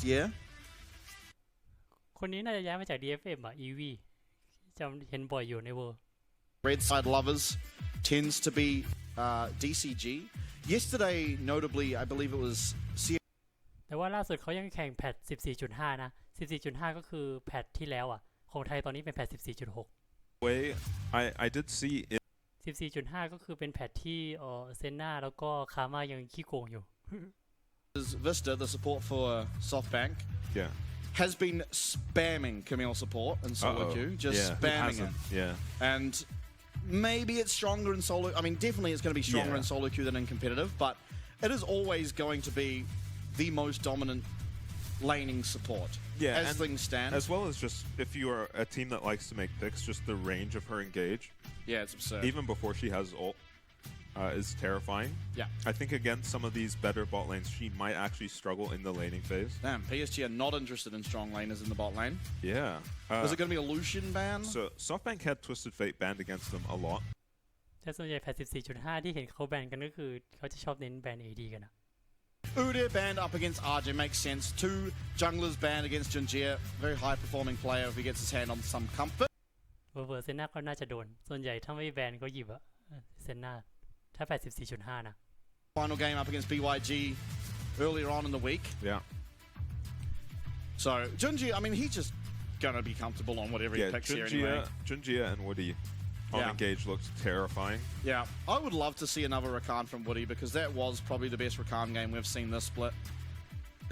year คนนี้น่าจะย้ายมาจาก DFM อ่ะ EV จำเห็นบ่อยอยู่ในเวอร์ Red Side Lovers tends to be DCG. Yesterday, notably, I believe it was แต่ว่าล่าสุดเขายังแข่งแพท 14.5 นะ 14.5 ก็คือแพทที่แล้วอ่ะของไทยตอนนี้เป็นแพท 14.6 Way I did see it 14.5 ก็คือเป็นแพทที่เซนนาแล้วก็คาม่ายังขี้โกงอยู่ Vista, the support for SoftBank, yeah has been spamming Camille support and solo queue, just spamming it. Yeah. And maybe it's stronger in solo. I mean, definitely it's going to be stronger in solo queue than in competitive, but it is always going to be the most dominant laning support as things stand. As well as just if you are a team that likes to make picks, just the range of her engage. Yeah, it's absurd. Even before she has ult. Is terrifying. Yeah. I think against some of these better bot lanes, she might actually struggle in the laning phase. Damn, PSG are not interested in strong laners in the bot lane. Yeah. Is it going to be a Lucian ban? So SoftBank had Twisted Fate banned against them a lot. แต่ส่วนใหญ่แพท 14.5 ที่เห็นเขาแบนกันก็คือเขาจะชอบเน้นแบน AD กันนะ Udyr banned up against RJ makes sense. 2 junglers banned against Junjia. Very high performing player if he gets his hand on some comfort. เวอร์เซนนาก็น่าจะโดนส่วนใหญ่ถ้าไม่แบนก็หยิบอะเซนนาถ้า 84.5 นะ Final game up against BYG earlier on in the week. Yeah. So Junjia, I mean, he's just gonna be comfortable on whatever he picks here anyway. Junjia and Woody on engage looked terrifying. Yeah, I would love to see another Rakan from Woody because that was probably the best Rakan game we've seen this split.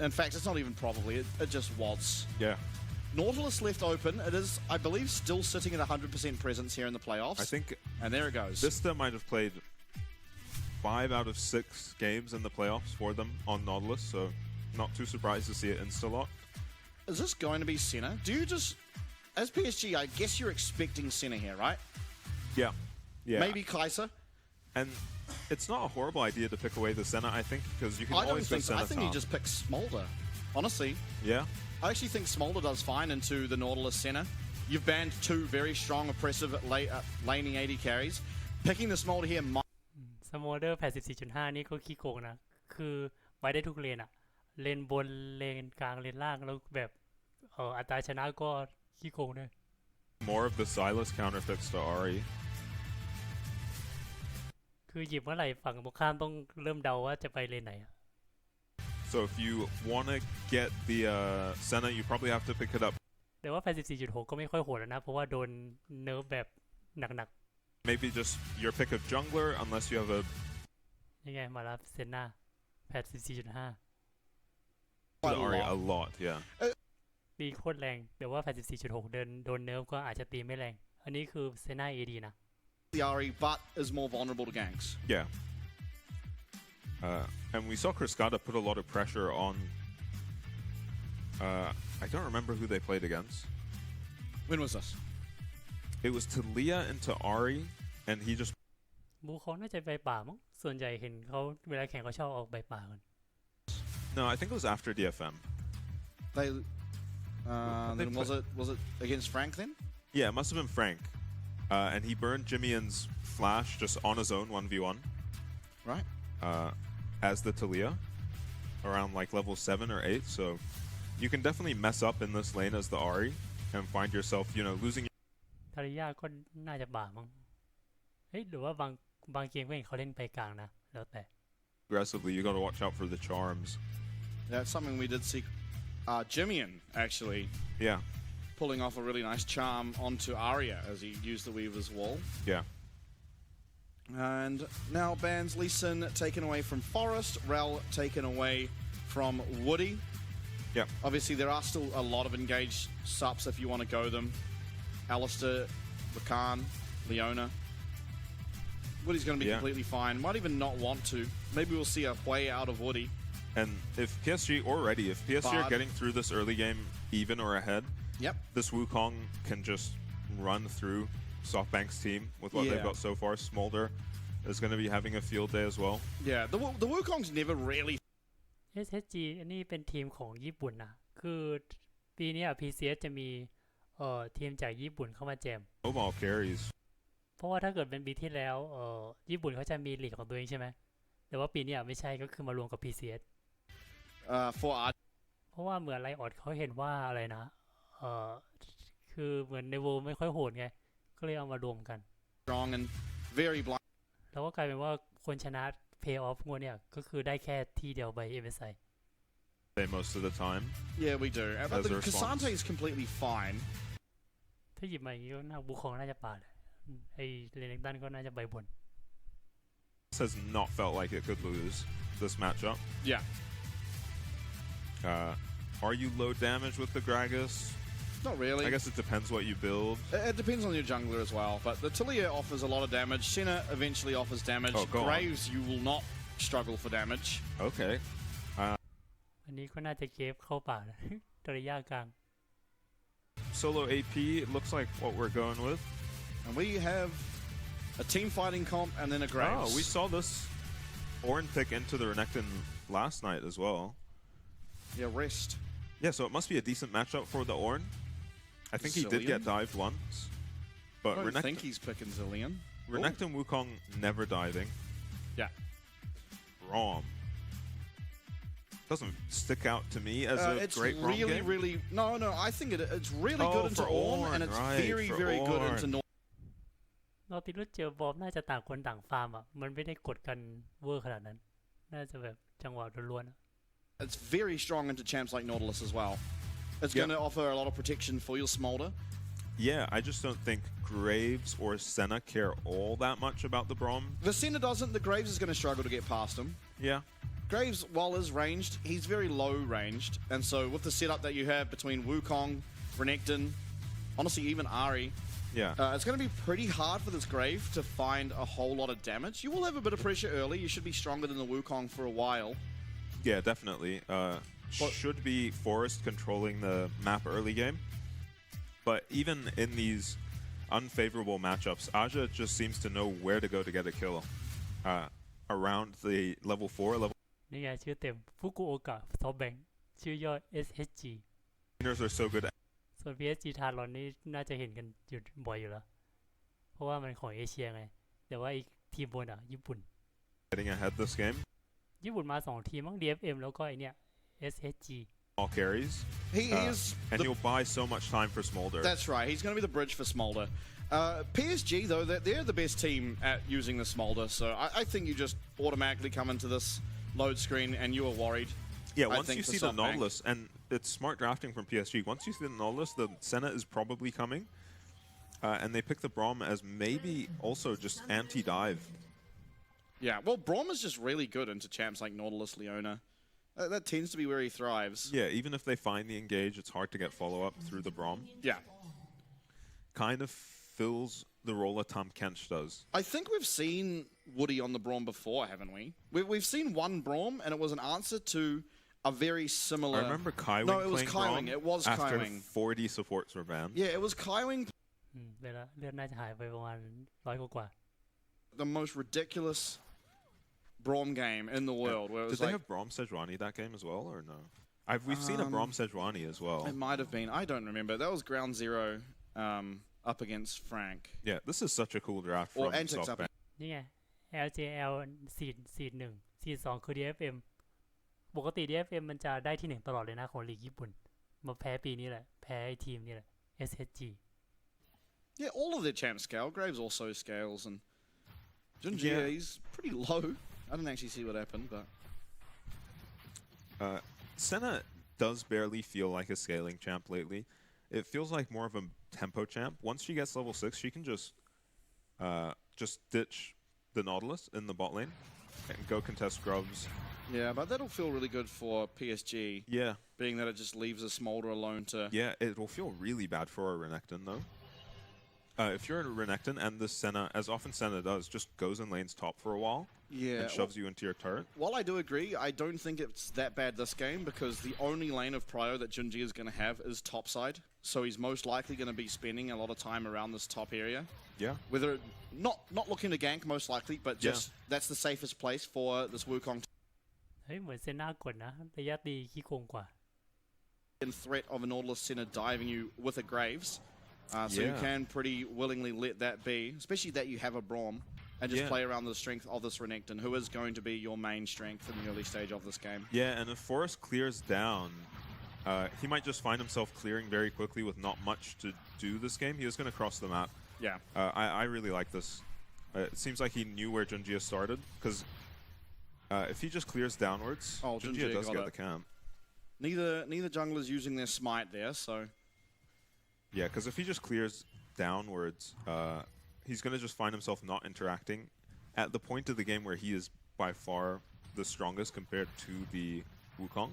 In fact, it's not even probably, it just was. Yeah. Nautilus left open. It is, I believe, still sitting at 100% presence here in the playoffs. I think. And there it goes. Vista might have played 5 out of 6 games in the playoffs for them on Nautilus, so not too surprised to see it insta-lot. Is this going to be Senna? Do you just, as PSG, I guess you're expecting Senna here, right? Yeah. Maybe Kaiser? And it's not a horrible idea to pick away the Senna, I think, because you can always go Senna I think he just picks Smolder, honestly. Yeah? I actually think Smolder does fine into the Nautilus Senna. You've banned 2 very strong, oppressive laning 80 carries. Picking the Smolder here might... สโมเดอร์ 84.5 นี่ก็ขี้โกงนะคือไว้ได้ทุกเลนอะเลนบนเลนกลางเลนล่างแล้วแบบอัตราชนะก็ขี้โกงด้วย More of the Silas counterfix to Ahri. คือหยิบเมื่อไหร่ฝั่งตรงข้ามต้องเริ่มเดาว่าจะไปเลนไหน So if you want to get the Senna, you probably have to pick it up. แต่ว่า 84.6 ก็ไม่ค่อยโหดแล้วนะเพราะว่าโดนเนิร์ฟแบบหนัก Maybe just your pick of jungler, unless you have a... ยังไงมารับเซนนา84.5 Ahri a lot, yeah. ตีโคตรแรงแต่ว่า 84.6 โดนเนิร์ฟก็อาจจะตีไม่แรงอันนี้คือเซนนา AD นะ The Ahri, but is more vulnerable to ganks. Yeah. And we saw Cascada put a lot of pressure on... I don't remember who they played against. When was this? It was Talia into Ahri, and he just... บูเขาน่าจะไปป่ามั้งส่วนใหญ่เห็นเขาเวลาแข่งเขาชอบออกไปป่ากัน No, I think it was after DFM. Then was it against Frank then? Yeah, it must have been Frank. And he burned Jimmy's flash just on his own 1v1. Right. As the Talia, around like level 7 or 8. So you can definitely mess up in this lane as the Ahri and find yourself, you know, losing. ทาริยาก็น่าจะป่ามั้งเฮ้ยหรือว่าบางเกมก็เห็นเขาเล่นไปกลางนะแล้วแต่ Aggressively, you got to watch out for the charms. That's something we did see. Jimmian actually. Yeah. Pulling off a really nice charm onto Arya as he used the Weaver's Wall. Yeah. And now bans Lee Sin taken away from Forest, Rel taken away from Woody. Yeah. Obviously, there are still a lot of engaged subs if you want to go them. Alistair, Rakan, Leona. Woody's going to be completely fine. Might even not want to. Maybe we'll see a play out of Woody. And if PSG are getting through this early game even or ahead, this Wukong can just run through SoftBank's team with what they've got so far. Smolder is going to be having a field day as well. Yeah, the Wukong's never really... SSG อันนี้เป็นทีมของญี่ปุ่นนะคือปีนี้PCS จะมีทีมจากญี่ปุ่นเข้ามาแจม Mobile carries เพราะว่าถ้าเกิดเป็นปีที่แล้วญี่ปุ่นเขาจะมีลีกของตัวเองใช่ไหมแต่ว่าปีนี้ไม่ใช่ก็คือมารวมกับ PCS for เพราะ ราะว่าเหมือนไรออดเขาเห็นว่าอะไรนะคือเหมือนในโวไม่ค่อยโหดไงก็เลยเอามารวมกัน strong and very blind แล้วก็กลายเป็นว่าคนชนะ pay off งวดเนี่ยก็คือได้แค่ทีเดียวใบ MSI most of the time. Yeah, we do. But the Cassante is completely fine. ถ้าหยิบมาอย่างนี้ก็น่าบุคองน่าจะปาดไอเรนตันก็น่าจะใบบน This has not felt like it could lose this matchup. Yeah. Are you low damage with the Gragas? Not really. I guess it depends what you build. It depends on your jungler as well. But the Tilia offers a lot of damage. Senna eventually offers damage. Graves, you will not struggle for damage. Okay. อันนี้ก็น่าจะเกฟเข้าป่า ตัวระยะกลาง Solo AP, it looks like what we're going with. And we have a team fighting comp and then a Graves. Oh, we saw this Ornn pick into the Renekton last night as well. Yeah, rest. Yeah, so it must be a decent matchup for the Ornn. I think he did get dived once. But I don't think he's picking Zillion. Renekton Wukong never diving. Yeah. Rom. Doesn't stick out to me as a great Rom really, game. really. No, I think it's really good into Ornn, and it's very, very good into North. เราติดรถเจอบอมน่าจะต่างคนต่างฟาร์มอ่ะมันไม่ได้กดกันเวอร์ขนาดนั้นน่าจะแบบจังหวะล้วนๆ It's very strong into champs like Nautilus as well. It's going to offer a lot of protection for your Smolder. Yeah, I just don't think Graves or Senna care all that much about the Braum. The Senna doesn't. The Graves is going to struggle to get past him. Yeah. Graves, while is ranged, he's very low ranged. And so with the setup that you have between Wukong, Renekton, honestly even Ahri, it's going to be pretty hard for this Grave to find a whole lot of damage. You will have a bit of pressure early. You should be stronger than the Wukong for a while. Yeah, definitely. Should be Forest controlling the map early game. But even in these unfavorable matchups, Aja just seems to know where to go to get a kill. Around the level 4, level นี่ไงชื่อเต็มฟุกุโอกะซอฟแบงค์ชื่อย่อ SHG Winners are so good. ส่วน PSG ทารอนนี่น่าจะเห็นกันอยู่บ่อยอยู่แล้วเพราะว่ามันของเอเชียไงแต่ว่าอีกทีมบนอ่ะญี่ปุ่น Getting ahead this game. ญี่ปุ่นมา2ทีมมั้ง DFM แล้วก็ไอเนี้ย SHG All carries. He is. And you'll buy so much time for Smolder. That's right. He's going to be the bridge for Smolder. PSG, though, they're the best team at using the Smolder, so I think you just automatically come into this load screen and you are worried. Yeah, once you see the Nautilus, and it's smart drafting from PSG, once you see the Nautilus, the Senna is probably coming, and they pick the Braum as maybe also just anti-dive. Yeah, well, Braum is just really good into champs like Nautilus, Leona. That tends to be where he thrives. Yeah, even if they find the engage, it's hard to get follow-up through the Braum. Yeah. Kind of fills the role that Tom Kench does. I think we've seen Woody on the Braum before, haven't we? We've seen one Braum, and it was an answer to a very similar... I remember Kaiwing No, it was playing Kaiwing. Braum It was after Kaiwing. 40 supports were banned. Yeah, it was Kaiwing. เลือดน่าจะหายไปประมาณ100 กว่า The most ridiculous Braum game in the world. Where it was Did they have Braum Sejuani that game as well, or no? We've seen a Braum Sejuani as well. It might have been. I don't remember. That was ground zero up against Frank. Yeah, this is such a cool draft Or from Antics up. SoftBank. นี่ไง LJL ซีด1ซีด2คือ DFM ปกติ DFM มันจะได้ที่1ตลอดเลยนะของลีกญี่ปุ่นมาแพ้ปีนี้แหละแพ้ไอ้ทีมนี่แหละ SHG Yeah, all of their champs scale. Graves also scales, and Junjie, he's pretty low. I didn't actually see what happened, but... Senna does barely feel like a scaling champ lately. It feels like more of a tempo champ. Once she gets level 6, she can just ditch the Nautilus in the bot lane and go contest Grubs. Yeah, but that'll feel really good for PSG. Yeah. Being that it just leaves a Smolder alone to... Yeah, it will feel really bad for a Renekton, though. If you're in a Renekton and the Senna, as often Senna does, just goes in lane's top for a while and shoves you into your turret. While I do agree, I don't think it's that bad this game because the only lane of prio that Junji is going to have is topside. So he's most likely going to be spending a lot of time around this top area. Yeah. Whether not looking to gank most likely, but just that's the safest place for this Wukong. เฮ้ยเหมือนเซน่ากดนะระยะตีขี้โกงกว่า In threat of a Nautilus Senna diving you with a Graves. So you can pretty willingly let that be, especially that you have a Braum, and just play around the strength of this Renekton, who is going to be your main strength in the early stage of this game. Yeah, and if Forest clears down he might just find himself clearing very quickly with not much to do this game. He was going to cross the map. Yeah. I really like this. It seems like he knew where Junjie started, because if he just clears downwards, Junjie does get the camp. Neither jungler's using their smite there, so... Yeah, because if he just clears downwards, he's going to just find himself not interacting at the point of the game where he is by far the strongest compared to the Wukong.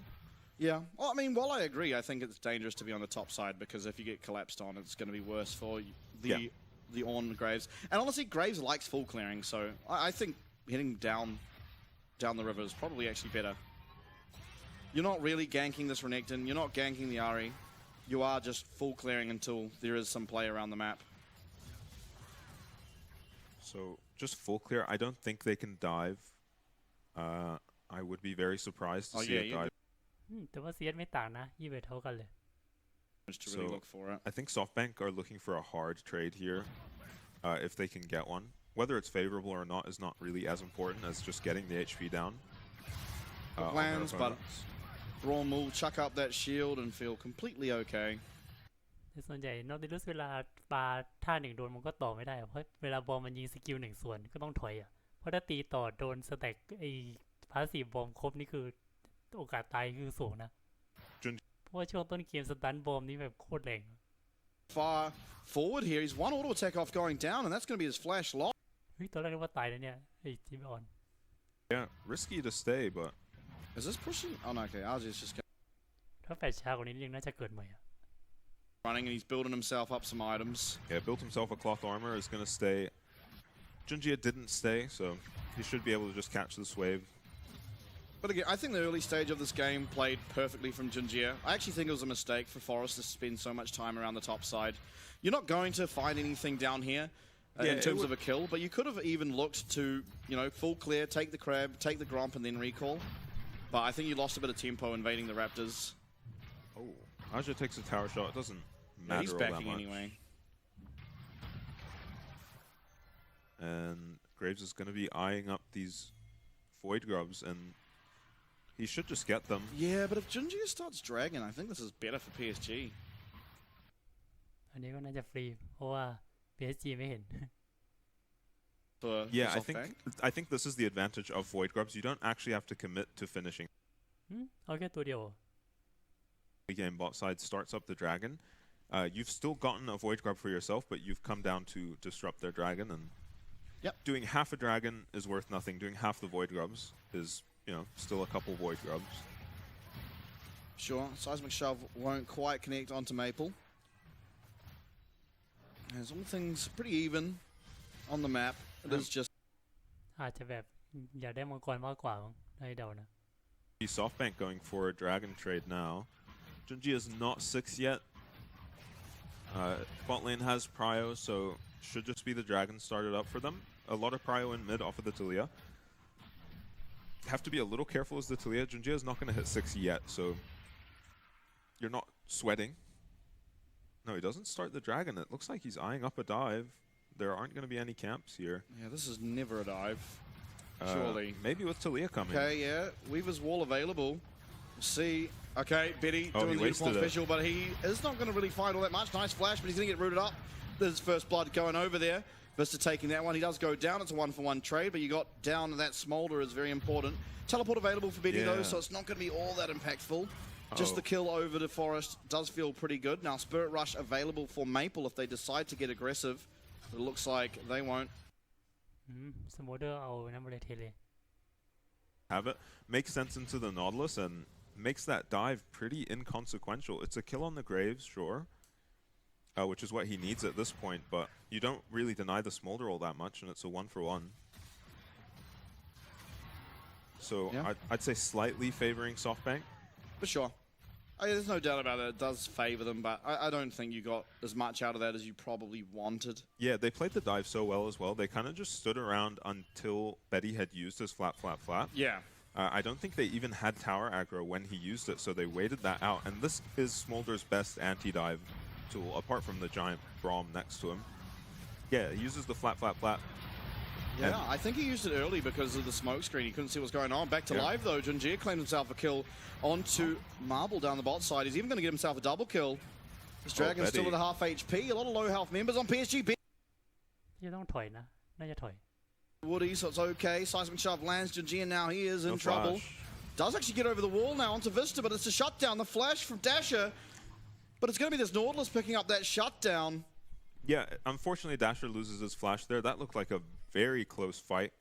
Yeah, well, I mean, while I agree, I think it's dangerous to be on the top side, because if you get collapsed on, it's going to be worse for the Ornn Graves. And honestly, Graves likes full clearing, so I think heading down the river is probably actually better. You're not really ganking this Renekton, you're not ganking the Ahri. You are just full clearing until there is some play around the map. So, just full clear. I don't think they can dive. I would be very surprised to see it dive. แต่ว่า CS ไม่ต่างนะ21เท่ากันเลย To really look for it. I think SoftBank are looking for a hard trade here, if they can get one. Whether it's favorable or not is not really as important as just getting the HP down. Plans, but Braum will chuck up that shield and feel completely okay. แต่ส่วนใหญ่นอติลุสเวลาปาท่าหนึ่งโดนมันก็ต่อไม่ได้เพราะเวลาบอมมันยิงสกิลหนึ่งส่วนก็ต้องถอยอ่ะเพราะถ้าตีต่อโดนสแต็กไอ้พาสซีฟบอมครบนี่คือโอกาสตายคือสูงนะเพราะว่าช่วงต้นเกมสตันบอมนี่แบบโคตรแรง Far forward here, he's one auto attack off going down, and that's going to be his flash lock. เฮ้ยตอนแรกนึกว่าตายแล้วเนี่ยไอ้จิมออน Yeah, risky to stay, but is this pushing? Oh no, okay, Argy is just ถ้าแฟชช้ากว่านี้ยังน่าจะเกิดใหม่อ่ะ running, and he's building himself up some items. Yeah, built himself a cloth armor, is going to stay. Junjie didn't stay, so he should be able to just catch this wave. But again, I think the early stage of this game played perfectly from Junjie. I actually think it was a mistake for Forest to spend so much time around the top side. You're not going to find anything down here in terms of a kill, but you could have even looked to, you know, full clear, take the crab, take the gromp, and then recall. But I think you lost a bit of tempo invading the Raptors. Oh, Aja takes a tower shot. It doesn't matter he's all that backing much. Anyway. And Graves is going to be eyeing up these Void Grubs, and he should just get them. Yeah, but if Junjie starts dragging, I think this is better for PSG. อันนี้ก็น่าจะฟรีเพราะว่า PSG ไม่เห็น Yeah, I think this is the advantage of Void Grubs. You don't actually have to commit to finishing. เอาแค่ตัวเดียว The game bot side starts up the dragon. You've still gotten a Void Grub for yourself, but you've come down to disrupt their dragon, and doing half a dragon is worth nothing. Doing half the Void Grubs is, you know, still a couple Void Grubs. Sure, Seismic Shove won't quite connect onto Maple. As all things pretty even on the map, it is just อาจจะแบบอยากได้มังกรมากกว่าได้เดานะ SoftBank going for a dragon trade now. Junjie is not 6 yet. Bot lane has prio, so should just be the dragon started up for them. A lot of prio in mid off of the Talia. Have to be a little careful as the Talia. Junjie is not going to hit 6 yet, so you're not sweating. No, he doesn't start the dragon. It looks like he's eyeing up a dive. There aren't going to be any camps here. Yeah, this is never a dive. Surely. Maybe with Talia coming. Okay, yeah. Weaver's wall available. See. Okay, Betty doing the unicorn special, but he is not going to really fight all that much. Nice flash, but he's going to get rooted up. There's first blood going over there. Vista taking that one. He does go down. It's a 1-for-1 trade, but you got down that smolder is very important. Teleport available for Betty though, so it's not going to be all that impactful. Just the kill over the Forest does feel pretty good. Now Spirit Rush available for Maple if they decide to get aggressive. It looks like they won't. สโมเดอร์เอาน้ำเลยเทเลย Have it. Makes sense into the Nautilus and makes that dive pretty inconsequential. It's a kill on the Graves, sure. Which is what he needs at this point, but you don't really deny the Smolder all that much, and it's a 1-for-1. So I'd say slightly favoring SoftBank. For sure. There's no doubt about it. It does favor them, but I don't think you got as much out of that as you probably wanted. Yeah, they played the dive so well as well. They kind of just stood around until Betty had used his flat. Yeah. I don't think they even had tower aggro when he used it, so they waited that out. And this is Smolder's best anti-dive tool, apart from the giant Braum next to him. Yeah, he uses the flat. Yeah, I think he used it early because of the smoke screen. He couldn't see what's going on. Back to live, though. Junjia claims himself a kill onto Marble down the bot side. He's even going to get himself a double kill. This Dragon's still at a half HP. A lot of low health members on PSG. ยังต้องถอยนะ น่าจะถอย Woody, so it's okay. Seismic shove lands. Junjia now, he is in trouble. Does actually get over the wall now onto Vista, but it's a shutdown. The flash from Dasher. But it's going to be this Nautilus picking up that shutdown. Yeah, unfortunately, Dasher loses his flash there. That looked like a very close fight.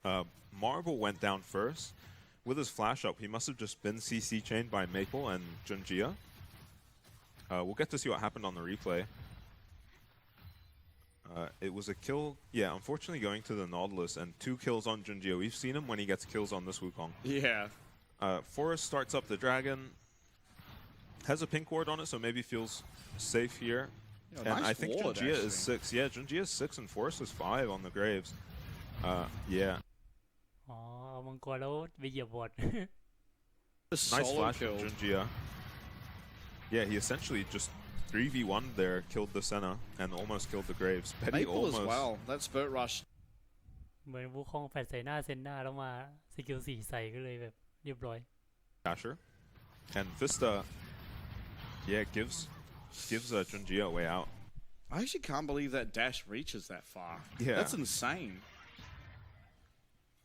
Marble went down first. With his flash up, he must have just been CC chained by Maple and Junjia. We'll get to see what happened on the replay. It was a kill, yeah, unfortunately going to the Nautilus and 2 kills on Junjia. We've seen him when he gets kills on this Wukong. Yeah. Forest starts up the Dragon. Has a pink ward on it, so maybe feels safe here. And nice I think ward, Junjia actually. is 6. Yeah, Junjia is 6 and Forest is 5 on the Graves. Yeah. อ๋อเอามังกรแล้วไปเหยียบบอด Nice flash from Junjia. Yeah, he essentially just 3v1 there, killed the Senna, and almost killed the Graves. Petty Maple almost. as well. That spurt rush. เหมือนวูคองแฟดใส่หน้าเซนหน้าแล้วมาสกิล4ใส่ก็เลยแบบเรียบร้อย Dasher. And Vista, yeah, gives Junjia a way out. I actually can't believe that dash reaches that far. Yeah. That's insane.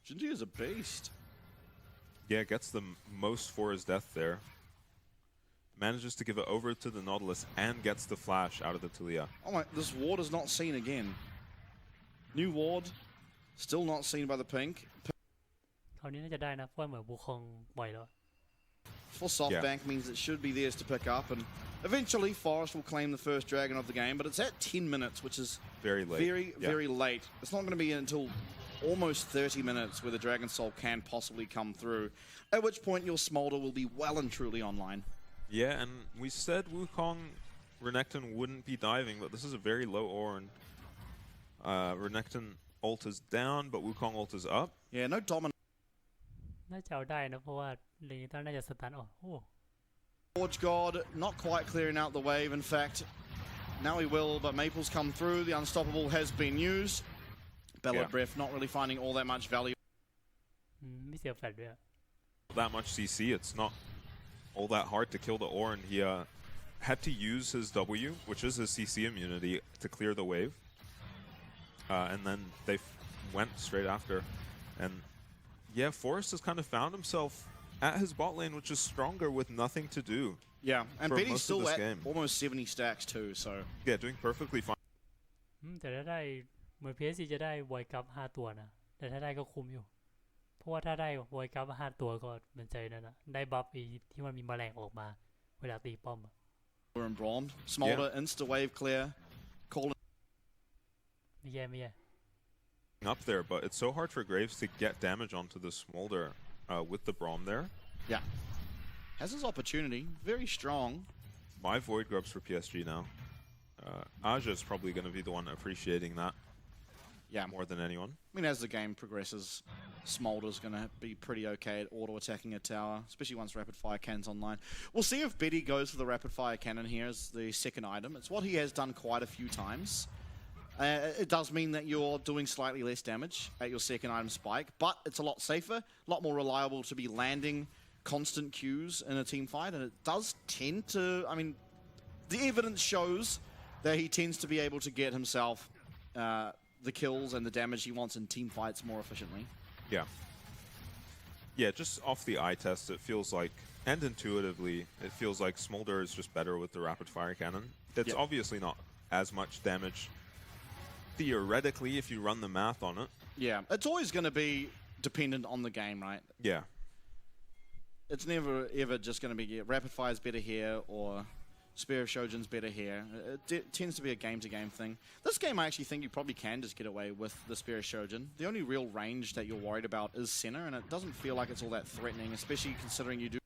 Junjia's a beast. Yeah, gets the most for his death there. Manages to give it over to the Nautilus and gets the flash out of the Talia. Oh my, this ward is not seen again. New ward, still not seen by the pink. คราวนี้น่าจะได้นะเพราะเหมือนวูคองบ่อยแล้ว For SoftBank means it should be theirs to pick up, and eventually Forest will claim the first Dragon of the game, but it's at 10 minutes, which is very late. Very late. It's not going to be until almost 30 minutes where the Dragon Soul can possibly come through, at which point your Smolder will be well and truly online. Yeah, and we said Wukong Renekton wouldn't be diving, but this is a very low Ornn. Renekton ult is down, but Wukong ult is up. Yeah, no dominant. น่าจะเอาได้นะเพราะว่าเลนิต้าน่าจะสตันออกโอ้ Forge God not quite clearing out the wave. In fact, now he will, but Maple's come through. The Unstoppable has been used. Bellowed Breath not really finding all that much value. ไม่เสียแฟลชด้วย That much CC, it's not all that hard to kill the Ornn. He had to use his W, which is his CC immunity, to clear the wave. And then they went straight after. And yeah, Forrest has kind of found himself at his bot lane, which is stronger with nothing to do. Yeah, and Betty's still at game. almost 70 stacks too, so... Yeah, doing perfectly fine. แต่ถ้าได้เหมือน PSG จะได้ไวกัพ5ตัวนะแต่ถ้าได้ก็คุ้มอยู่เพราะว่าถ้าได้ไวกัพ5ตัวก็เหมือนใจนั่นนะได้บัฟที่มันมีแมลงออกมาเวลาตีป้อม We're in Braum. Smolder, insta wave clear. Call ไม่แย่ไม่แย่ Up there, but it's so hard for Graves to get damage onto the Smolder with the Braum there. Yeah. Has his opportunity. Very strong. 5 Void Grubs for PSG now. Aja is probably going to be the one appreciating that. Yeah. More than anyone. I mean, as the game progresses, Smolder's going to be pretty okay at auto-attacking a tower, especially once Rapid Fire Cannon's online. We'll see if Betty goes for the Rapid Fire Cannon here as the second item. It's what he has done quite a few times. It does mean that you're doing slightly less damage at your second item spike, but it's a lot safer, a lot more reliable to be landing constant Qs in a team fight, and it does tend to, I mean, the evidence shows that he tends to be able to get himself the kills and the damage he wants in team fights more efficiently. Yeah. Yeah, just off the eye test, it feels like, and intuitively, it feels like Smolder is just better with the rapid fire cannon. It's obviously not as much damage theoretically if you run the math on it. Yeah, it's always going to be dependent on the game, right? Yeah. It's never ever just going to be rapid fire's better here or Spear of Shojin's better here. It tends to be a game-to-game thing. This game, I actually think you probably can just get away with the Spear of Shojin. The only real range that you're worried about is center, and it doesn't feel like it's all that threatening, especially considering you do.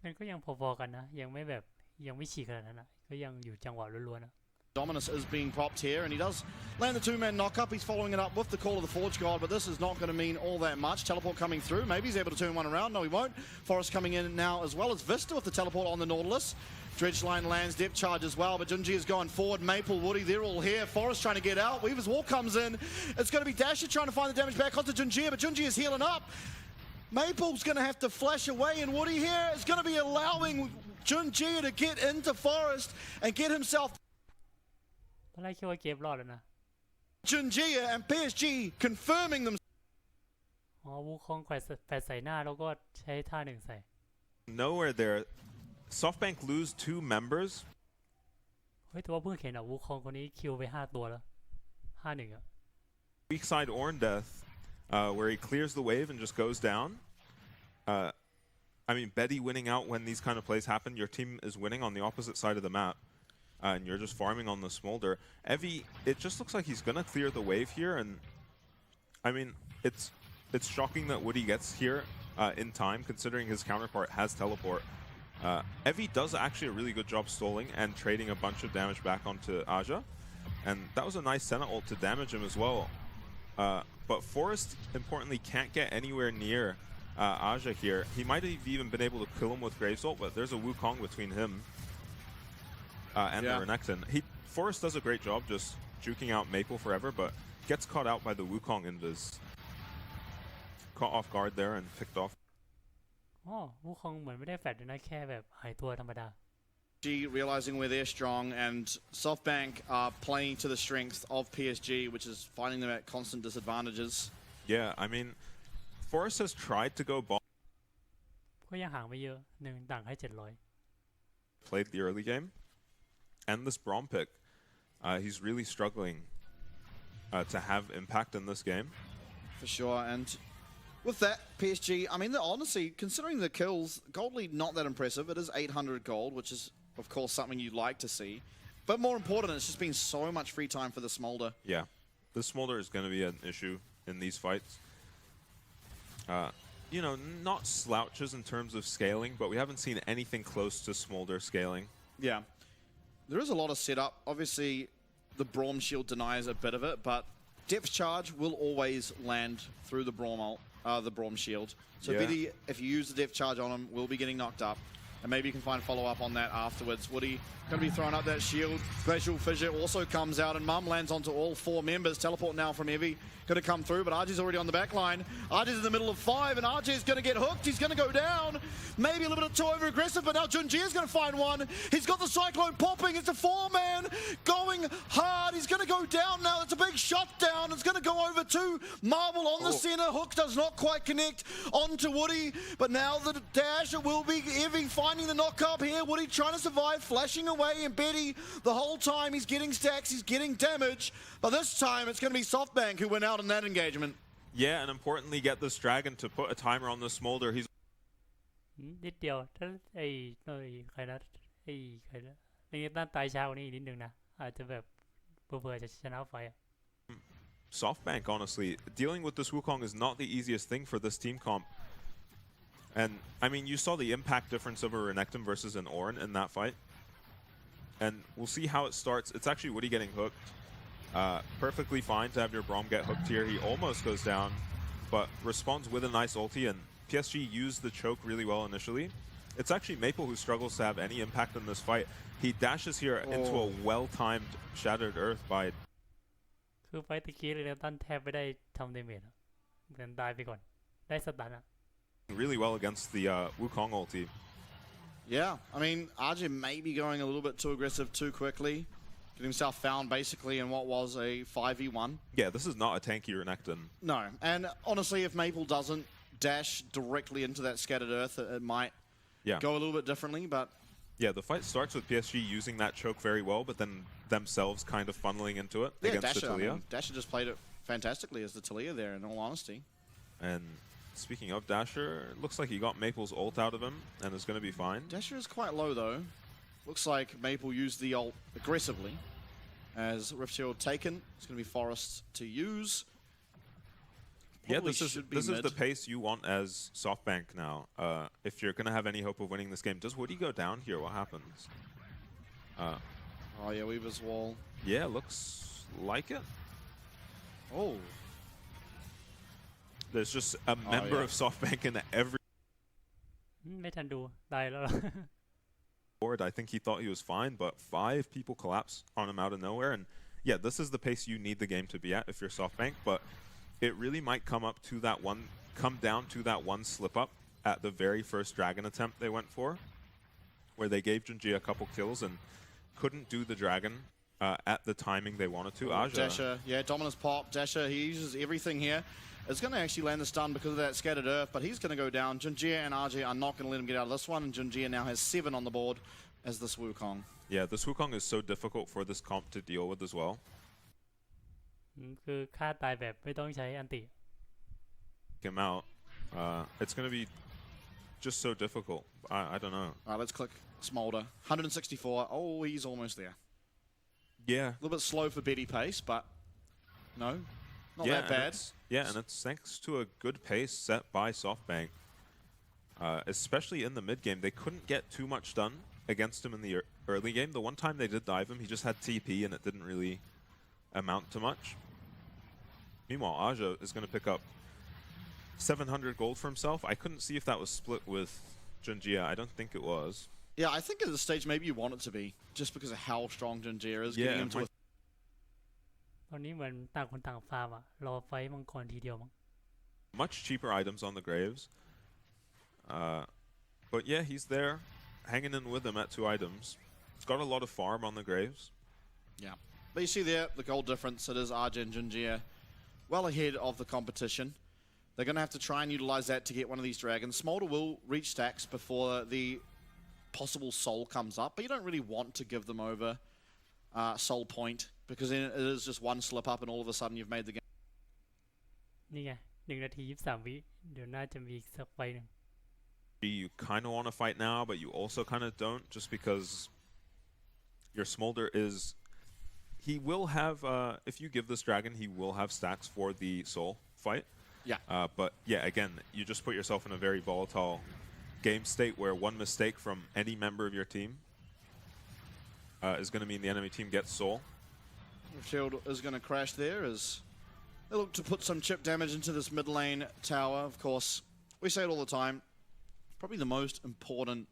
มันก็ยังพอๆกันนะยังไม่แบบยังไม่ฉีกขนาดนั้นนะก็ยังอยู่จังหวะล้วนๆนะ Dominus is being propped here, and he does land the two-man knock-up. He's following it up with the call of the Forge God, but this is not going to mean all that much. Teleport coming through. Maybe he's able to turn one around. No, he won't. Forest coming in now as well as Vista with the teleport on the Nautilus. Dredge line lands, depth charge as well, but Junji has gone forward. Maple, Woody, they're all here. Forrest trying to get out. Weaver's wall comes in. It's going to be Dasher trying to find the damage back onto Junji, but Junji is healing up. Maple's going to have to flash away, and Woody here is going to be allowing Junji to get into Forest and get himself. ตอนแรกคิดว่าเกมรอดแล้วนะ Junji and PSG confirming them. อ๋อวูคองแขวนใส่หน้าแล้วก็ใช้ท่าหนึ่งใส่ Nowhere there. SoftBank lose 2 members. เฮ้ยแต่ว่าเพิ่งเห็นอ่ะวูคองคนนี้คิวไป5ตัวแล้ว5-1อ่ะ Weak side Orn Death, where he clears the wave and just goes down. I mean, Betty winning out when these kind of plays happen. Your team is winning on the opposite side of the map, and you're just farming on the smolder. Evie, it just looks like he's gonna clear the wave here, and I mean, it's shocking that Woody gets here in time, considering his counterpart has teleport. Evie does actually a really good job stalling and trading a bunch of damage back onto Aja, and that was a nice Senna ult to damage him as well. But Forrest, importantly, can't get anywhere near Aja here. He might have even been able to kill him with Graves ult, but there's a Wukong between him and the Renekton. Forrest does a great job just juking out Maple forever, but gets caught out by the Wukong invis. Caught off guard there and picked off. อ๋อวูคองเหมือนไม่ได้แฟลชเลยนะแค่แบบหายตัวธรรมดา Realizing where they're strong, and SoftBank are playing to the strength of PSG, which is finding them at constant disadvantages. Yeah, I mean, Forrest has tried to go bomb. ก็ยังห่างไม่เยอะ1ต่างให้700 Played the early game, and this Braum pick, he's really struggling to have impact in this game. For sure, and with that, PSG, I mean, honestly, considering the kills, gold lead not that impressive. It is 800 gold, which is, of course, something you'd like to see. But more important, it's just been so much free time for the Smolder. Yeah, the Smolder is going to be an issue in these fights. You know, not slouches in terms of scaling, but we haven't seen anything close to Smolder scaling. Yeah. There is a lot of setup. Obviously, the Braum shield denies a bit of it, but depth charge will always land through the Braum shield. So Biddy, if you use the depth charge on him, will be getting knocked up. And maybe you can find follow-up on that afterwards. Woody going to be throwing up that shield. Glacial Fissure also comes out, and Mum lands onto all 4 members. Teleport now from Evie. Going to come through, but RJ's already on the back line. RJ's in the middle of 5, and RJ's going to get hooked. He's going to go down. Maybe a little bit too over-aggressive, but now Junji is going to find one. He's got the Cyclone popping. It's a 4-man going hard. He's going to go down now. It's a big shutdown. It's going to go over to Marble on the center. Hook does not quite connect onto Woody, but now the dash, it will be Evie finding the knock up here. Woody trying to survive, flashing away, and Betty the whole time he's getting stacks, he's getting damage, but this time it's going to be SoftBank who went out in that engagement. Yeah, and importantly, get this dragon to put a timer on the Smolder. He's นิดเดียวถ้าใครนะในด้านตายเช้ากว่านี้นิดนึงนะอาจจะแบบเผื่อจะชนะไฟ SoftBank, honestly, dealing with this Wukong is not the easiest thing for this team comp. And I mean, you saw the impact difference of a Renekton versus an Ornn in that fight. And we'll see how it starts. It's actually Woody getting hooked. Perfectly fine to have your Braum get hooked here. He almost goes down, but responds with a nice ulti, and PSG used the choke really well initially. It's actually Maple who struggles to have any impact in this fight. He dashes here into a well-timed Shattered Earth by... คือไฟตะกี้เลยนะตันแทบไม่ได้ทำเดเมจเหมือนตายไปก่อนได้สตันอะ really well against the Wukong ulti. Yeah, I mean, RJ may be going a little bit too aggressive too quickly. Get himself found basically in what was a 5v1. Yeah, this is not a tanky Renekton. No, and honestly, if Maple doesn't dash directly into that Scattered Earth, it might go a little bit differently, but... Yeah, the fight starts with PSG using that choke very well, but then themselves kind of funneling into it against Dasher, the Talia. I mean, Dasher just played it fantastically as the Talia there, in all honesty. And speaking of Dasher, it looks like he got Maple's ult out of him and is going to be fine. Dasher is quite low, though. Looks like Maple used the ult aggressively. As Rift Shield taken, it's going to be Forest to use. Probably this is the pace you want as SoftBank now. If you're going to have any hope of winning this game. Does Woody go down here? What happens? Oh yeah, Weaver's wall. Yeah, looks like it. Oh. There's just a member of SoftBank in every... ไม่ทันดูตายแล้ว I think he thought he was fine, but 5 people collapse on him out of nowhere. And yeah, this is the pace you need the game to be at if you're SoftBank, but it really might come down to that one slip up at the very first dragon attempt they went for, where they gave Junji a couple kills and couldn't do the dragon at the timing they wanted to. Dasher, yeah, Dominus pop. Dasher, he uses everything here. It's going to actually land the stun because of that scattered earth, but he's going to go down. Junjie and RJ are not going to let him get out of this one, and Junjie now has 7 on the board as this Wukong. Yeah, this Wukong is so difficult for this comp to deal with as well. คือฆ่าตายแบบไม่ต้องใช้อันติ Him out. It's going to be just so difficult. I don't know. All right, let's click Smolder. 164. Oh, he's almost there. Yeah. A little bit slow for Betty pace, but no, not that bad. Yeah, and it's thanks to a good pace set by SoftBank. Especially in the mid game, they couldn't get too much done against him in the early game. The one time they did dive him, he just had TP and it didn't really amount to much. Meanwhile, Aja is going to pick up 700 gold for himself. I couldn't see if that was split with Junjia. I don't think it was. Yeah, I think at this stage maybe you want it to be, just because of how strong Junjia is. Getting into ตอนนี้เหมือนต่างคนต่างฟาร์มอะรอไฟต์มังกรทีเดียวมั้ง Much cheaper items on the graves. But yeah, he's there, hanging in with them at 2 items. He's got a lot of farm on the graves. Yeah. But you see there, the gold difference. It is Arja and Junjia well ahead of the competition. They're going to have to try and utilize that to get one of these dragons. Smolder will reach stacks before the possible soul comes up, but you don't really want to give them over soul point, because then it is just one slip up and all of a sudden you've made the game. นี่ไง1 นาที 23 วิเดี๋ยวน่าจะมีอีกสักไฟหนึ่ง You kind of want to fight now, but you also kind of don't, just because your Smolder is... He will have, if you give this dragon, he will have stacks for the soul fight. Yeah. But yeah, again, you just put yourself in a very volatile game state where one mistake from any member of your team is going to mean the enemy team gets soul. Shield is going to crash there as they look to put some chip damage into this mid lane tower. Of course, we say it all the time. Probably the most important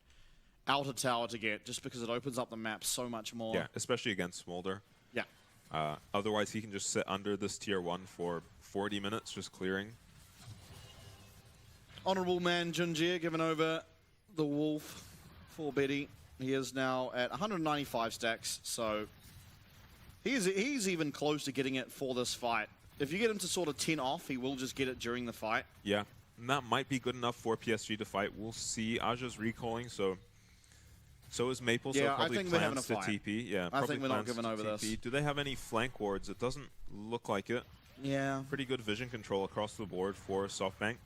outer tower to get, just because it opens up the map so much more. Yeah, especially against Smolder. Yeah. Otherwise, he can just sit under this tier 1 for 40 minutes, just clearing. Honorable man Junjia given over the wolf for Betty. He is now at 195 stacks, so he's even close to getting it for this fight. If you get him to sort of 10 off, he will just get it during the fight. Yeah, and that might be good enough for PSG to fight. We'll see. Aja's recalling, so is Maple, so probably I think plans to TP. Yeah, I think we're not giving over this. Do they have any flank wards? It doesn't look like it. Yeah. Pretty good vision control across the board for SoftBank.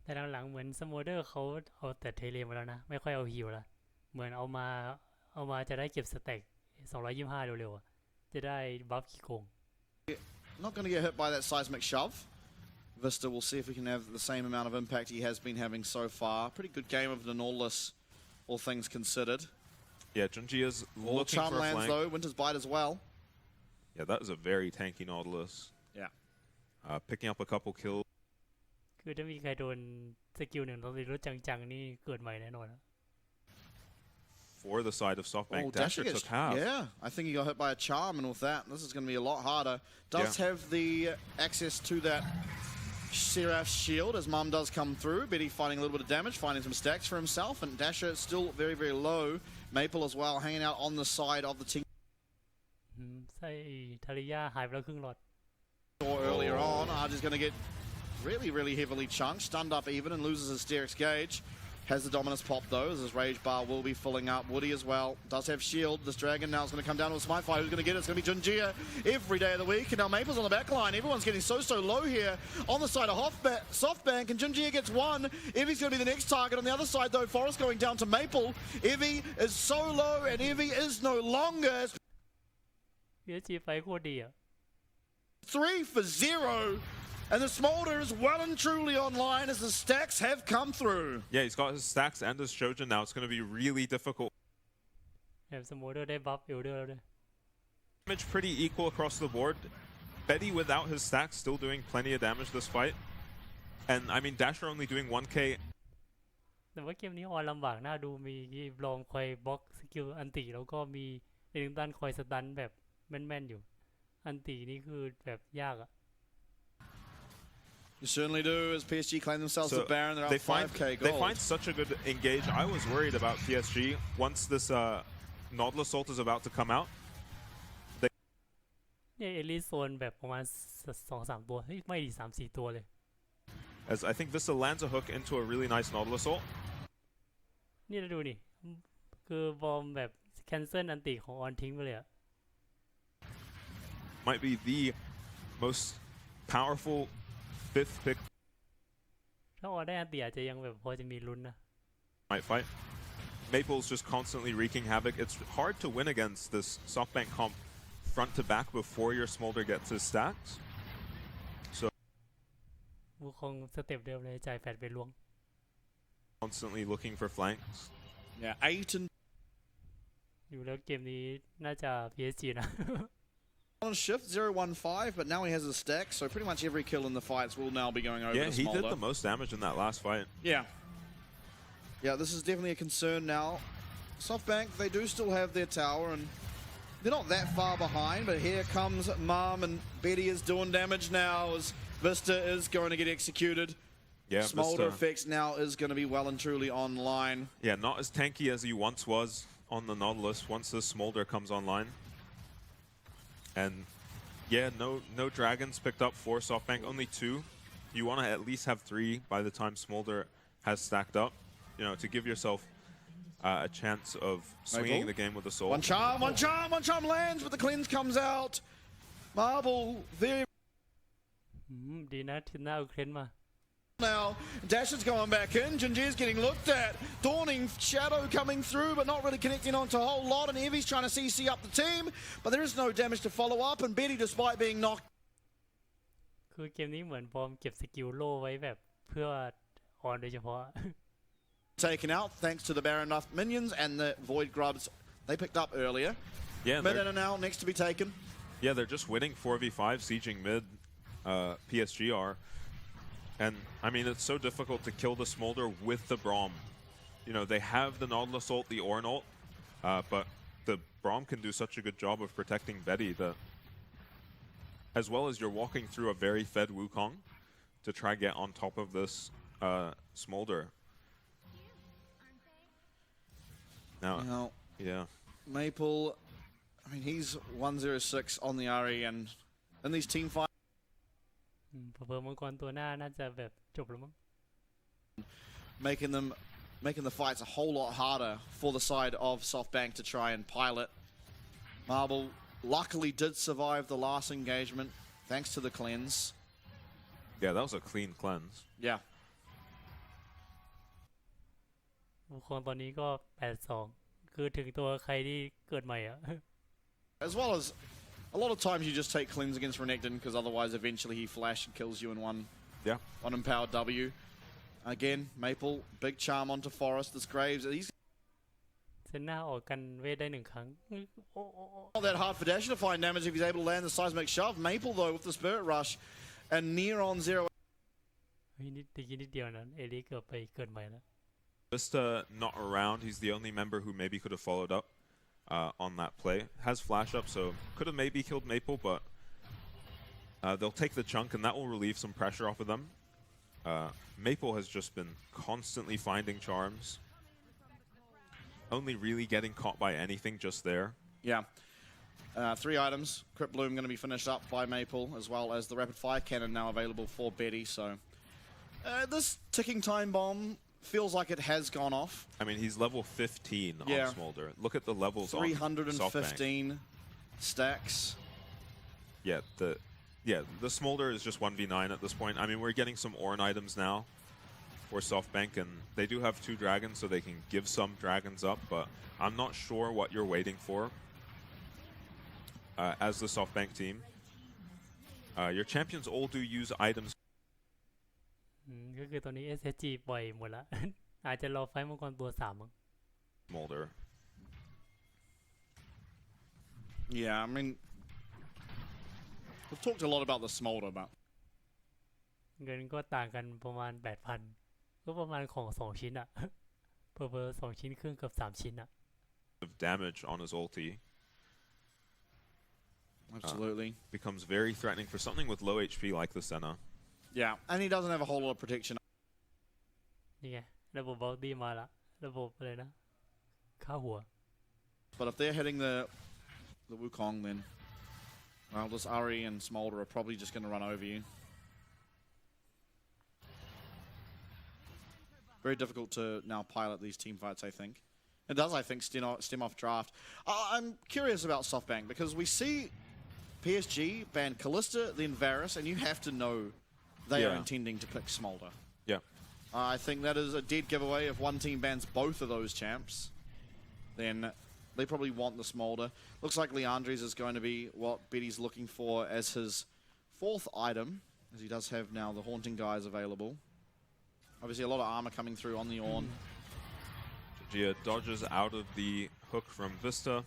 แต่หลังๆเหมือนสโมเดอร์เขาเอาแต่เทเลมาแล้วนะไม่ค่อยเอาฮิวละเหมือนเอามาจะได้เก็บสเต็ก225เร็วๆอะจะได้บัฟขี้โกง Not going to get hit by that seismic shove. Vista will see if he can have the same amount of impact he has been having so far. Pretty good game of the Nautilus, all things considered. Yeah, Junji is looking Charm for a lands flank. though, Winter's Bite as well. Yeah, that is a very tanky Nautilus. Yeah. Picking up a couple kills. คือถ้ามีใครโดนสกิล1ต้องรถจังๆนี่เกิดใหม่แน่นอน For the side of SoftBank, Dasher took half. Yeah, I think he got hit by a charm, and with that, this is going to be a lot harder. Does have the access to that Seraph's shield as Mum does come through. Betty fighting a little bit of damage, finding some stacks for himself, and Dasher still very, very low. Maple as well, hanging out on the side of the team. ใส่ทาริยาหายไปแล้วครึ่งหลอด Earlier on, Arja's going to get really, really heavily chunked, stunned up even, and loses his Sterix gauge. Has the Dominus pop though, as his Rage Bar will be filling up. Woody as well, does have shield. This Dragon now is going to come down to a Smite fight. Who's going to get it? It's going to be Junjia every day of the week. And now Maple's on the back line. Everyone's getting so low here on the side of SoftBank, and Junjia gets one. Evie's going to be the next target. On the other side though, Forest going down to Maple. Evie is so low, and Evie is no longer. PSG ไฟโคตรดีอะ 3 for 0. And the Smolder is well and truly online as the stacks have come through. Yeah, he's got his stacks and his Shojin now. It's going to be really difficult. แถมสโมเดอร์ได้บัฟเอลเดอร์แล้วด้วย Damage pretty equal across the board. Betty without his stacks still doing plenty of damage this fight. And I mean, Dasher only doing 1k. แต่ แต่ว่าเกมนี้ออนลำบากน่าดูมีลองคอยบล็อกสกิลอันติแล้วก็มีเรื่องตันคอยสตันแบบแม่นๆอยู่อันตินี่คือแบบยากอะ You certainly do as PSG claim themselves the Baron. They're up 5k gold. They find such a good engage. I was worried about PSG once this Nautilus Assault is about to come out. เนี่ยเอลิโซนแบบประมาณ 2-3 ตัวเฮ้ยไม่ดิ 3-4 ตัวเลย As I think Vista lands a hook into a really nice Nautilus Assault. นี่เราดูนี่คือบอมแบบแคนเซิลอันติของออนทิ้งไปเลยอะ Might be the most powerful fifth pick. ถ้าออนได้อันติอาจจะยังแบบพอจะมีลุ้นนะ Might fight. Maple's just constantly wreaking havoc. It's hard to win against this SoftBank comp front to back before your Smolder gets his stacks. So วูคงสเต็ปเดิมเลยจ่ายแฟดไปล้วง constantly looking for flanks. Yeah, 8 and อยู่แล้วเกมนี้น่าจะ PSG นะ on shift 0-1-5, but now he has a stack, so pretty much every kill in the fights will now be going over Yeah, to he Smolder. did the most damage in that last fight. Yeah, this is definitely a concern now. SoftBank, they do still have their tower, and they're not that far behind, but here comes Mom, and Betty is doing damage now as Vista is going to get executed. Yeah, Smolder Vista, effects now is going to be well and truly online. Yeah, not as tanky as he once was on the Nautilus once the Smolder comes online. And yeah, no dragons picked up for SoftBank, only 2. You want to at least have 3 by the time Smolder has stacked up, you know, to give yourself a chance of swinging the game with the soul. One charm lands, but the cleanse comes out. Marble, very ดีนะที่หน้าเอาเคลนมา now. Dash is going back in. Jinjir's getting looked at. Dawning Shadow coming through, but not really connecting onto a whole lot. And Evie's trying to CC up the team, but there is no damage to follow up. And Betty, despite being knocked, คือเกมนี้เหมือนบอมเก็บสกิลโล่ไว้แบบเพื่อออนโดยเฉพาะ taken out thanks to the Baron Nuff minions and the Void Grubs they picked up earlier. Yeah, Mid and now next to be taken. Yeah, they're just winning 4v5, sieging mid. PSG are. And I mean, it's so difficult to kill the Smolder with the Braum. You know, they have the Nautilus ult, the Ornn ult, but the Braum can do such a good job of protecting Betty that, as well as you're walking through a very fed Wukong to try get on top of this Smolder. Now, yeah. Maple, I mean, he's 106 on the RE, and in these team fights, เพิ่มมังกรตัวหน้าน่าจะแบบจบแล้วมั้ง making the fights a whole lot harder for the side of SoftBank to try and pilot. Marble luckily did survive the last engagement thanks to the cleanse. Yeah, that was a clean cleanse. Yeah. บุคคลตอนนี้ก็ 8-2 คือถึงตัวใครที่เกิดใหม่อะ As well as a lot of times you just take cleanse against Renekton because otherwise eventually he flash and kills you in one empowered W. Again, Maple, big charm onto Forest. This Graves, he's เซนหน้าออกกันเวทได้1 ครั้ง not that hard for Dasher to find damage if he's able to land the seismic shove. Maple though with the Spirit Rush and near on 0. นิดเดียวนั้นเอลิเกือบไปเกิดใหม่แล้ว Vista not around. He's the only member who maybe could have followed up on that play. Has flash up, so could have maybe killed Maple, but they'll take the chunk and that will relieve some pressure off of them. Maple has just been constantly finding charms. Only really getting caught by anything just there. Yeah. 3 items. Crypt Bloom going to be finished up by Maple, as well as the rapid fire cannon now available for Betty. So this ticking time bomb feels like it has gone off. I mean, he's level 15 on Smolder. Look at the levels 315 on SoftBank. stacks. Yeah, the Smolder is just 1v9 at this point. I mean, we're getting some Ornn items now for SoftBank, and they do have 2 dragons, so they can give some dragons up, but I'm not sure what you're waiting for as the SoftBank team. Your champions all do use items. ก็คือตอนนี้ SSG ปล่อยหมดละ อาจจะรอไฟมังกรตัว 3 มั้ง Smolder. Yeah, I mean, we've talked a lot about the Smolder, but เงินก็ต่างกันประมาณ 8,000 ก็ประมาณของ2 ชิ้นอะ เพอ2 ชิ้นครึ่งเกือบ3 ชิ้นอะ of damage on his ulti. Absolutely. Becomes very threatening for something with low HP like the Senna. Yeah, and he doesn't have a whole lot of protection. นี่ไงระบบ bounty มาละระบบอะไรนะฆ่าหัว But if they're hitting the Wukong, then well, this Ari and Smolder are probably just going to run over you. Very difficult to now pilot these team fights, I think. It does, I think, stem off draft. I'm curious about SoftBank because we see PSG ban Kalista, then Varus, and you have to know they are intending to pick Smolder. Yeah. I think that is a dead giveaway. If one team bans both of those champs, then they probably want the Smolder. Looks like Leandres is going to be what Betty's looking for as his 4th item, as he does have now the Haunting Guys available. Obviously, a lot of armor coming through on the Ornn. Gia dodges out of the hook from Vista.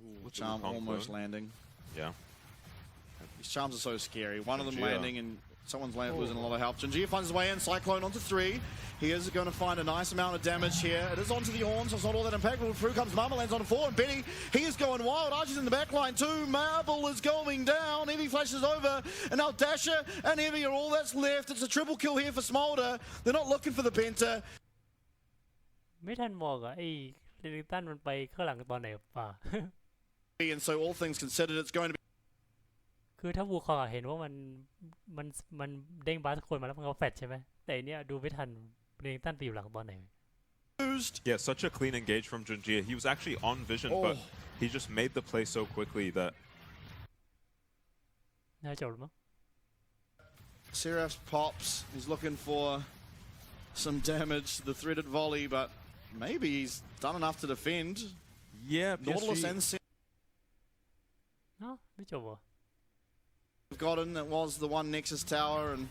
Ooh, charm almost landing. Yeah. These charms are so scary. One of them landing and someone's losing a lot of health. Junjia finds his way in. Cyclone onto 3. He is going to find a nice amount of damage here. It is onto the Ornn, so it's not all that impactful. Through comes Marble, lands on 4. And Betty, he is going wild. Archie's in the back line too. Marble is going down. Evie flashes over. And now Dasher and Evie are all that's left. It's a triple kill here for Smolder. They're not looking for the Penta. ไม่ทันมองอ่ะไอ้เรลิงตันมันไปข้างหลังตอนไหนป่ะ And so all things considered, it's going to be คือถ้าวูคองเห็นว่ามันเด้งบาสคนมาแล้วมันเอาแฟดใช่ไหมแต่เนี้ยดูไม่ทันเรลิงตันไปอยู่หลังตอนไหน Yeah, such a clean engage from Junjia. He was actually on vision, but he just made the play so quickly that น่าจบแล้วมั้ง Seraph pops. He's looking for some damage, the threaded volley, but maybe he's done enough to defend. Yeah, Nautilus and Sen เนาะไม่จบอ่ะ gotten. It was the one Nexus tower and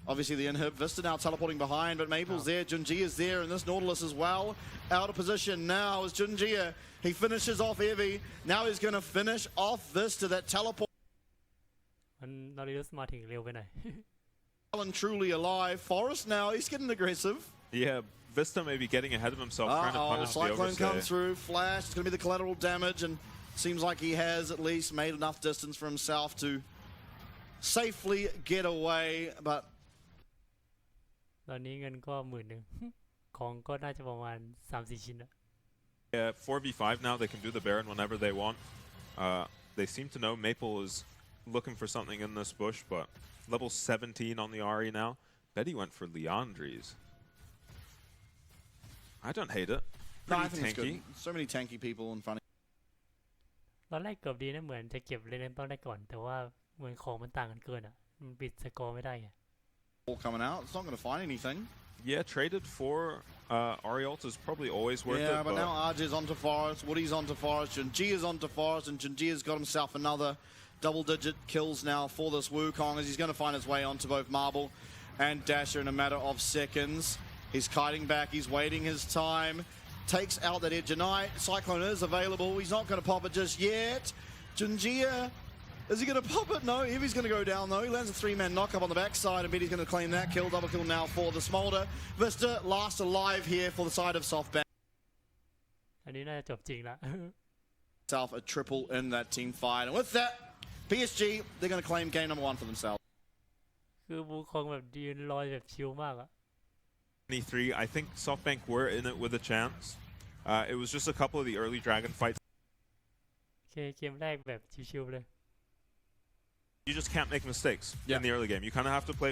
obviously the inhib. Vista now teleporting behind, but Maple's there. Junjia is there, and this Nautilus as well. Out of position now is Junjia. He finishes off Evie. Now he's going to finish off Vista. That teleport. มันนอริอุสมาถึงเร็วไปหน่อย And truly alive. Forest now, he's getting aggressive. Yeah, Vista may be getting ahead of himself, trying to punish the Cyclone overstay. comes through, flash. It's going to be the collateral damage, and seems like he has at least made enough distance for himself to safely get away. But ตอนนี้เงินก็10,000 ของก็น่าจะประมาณ 3-4 ชิ้นอะ Yeah, 4v5 now. They can do the Baron whenever they want. They seem to know Maple is looking for something in this bush, but level 17 on the Ahri now. Betty went for Leandres. I don't hate it. no, I Pretty think it's tanky. good. So many tanky people in front of ตอนแรกเกือบดีนะเหมือนจะเก็บเล่นต้นได้ก่อนแต่ว่าเหมือนของมันต่างกันเกินอ่ะมันปิดสกอร์ไม่ได้ไง all coming out. It's not going to find anything. Yeah, traded for Arialt is probably always worth it. Yeah, but now Arj's onto Forest, Woody's onto Forest, Junjia's onto Forest, and Junjia's got himself another double-digit kills now for this Wukong as he's going to find his way onto both Marble and Dasher in a matter of seconds. He's kiting back, he's waiting his time, takes out that Edge of Night. Cyclone is available, he's not going to pop it just yet. Junjia, is he going to pop it? No, Evie's going to go down though. He lands a 3-man knock-up on the backside, and Betty's going to claim that kill. Double kill now for the Smolder. Vista last alive here for the side of SoftBank. อันนี้น่าจะจบจริงละ Self a triple in that team fight, and with that, PSG they're going to claim game number 1 for themselves. คือบูคองแบบยืนลอยแบบชิลมากอะ I think SoftBank were in it with a chance. It was just a couple of the early dragon fights. โอเคเกมแรกแบบชิลๆเลย You just can't make mistakes in the early game. You kind of have to play.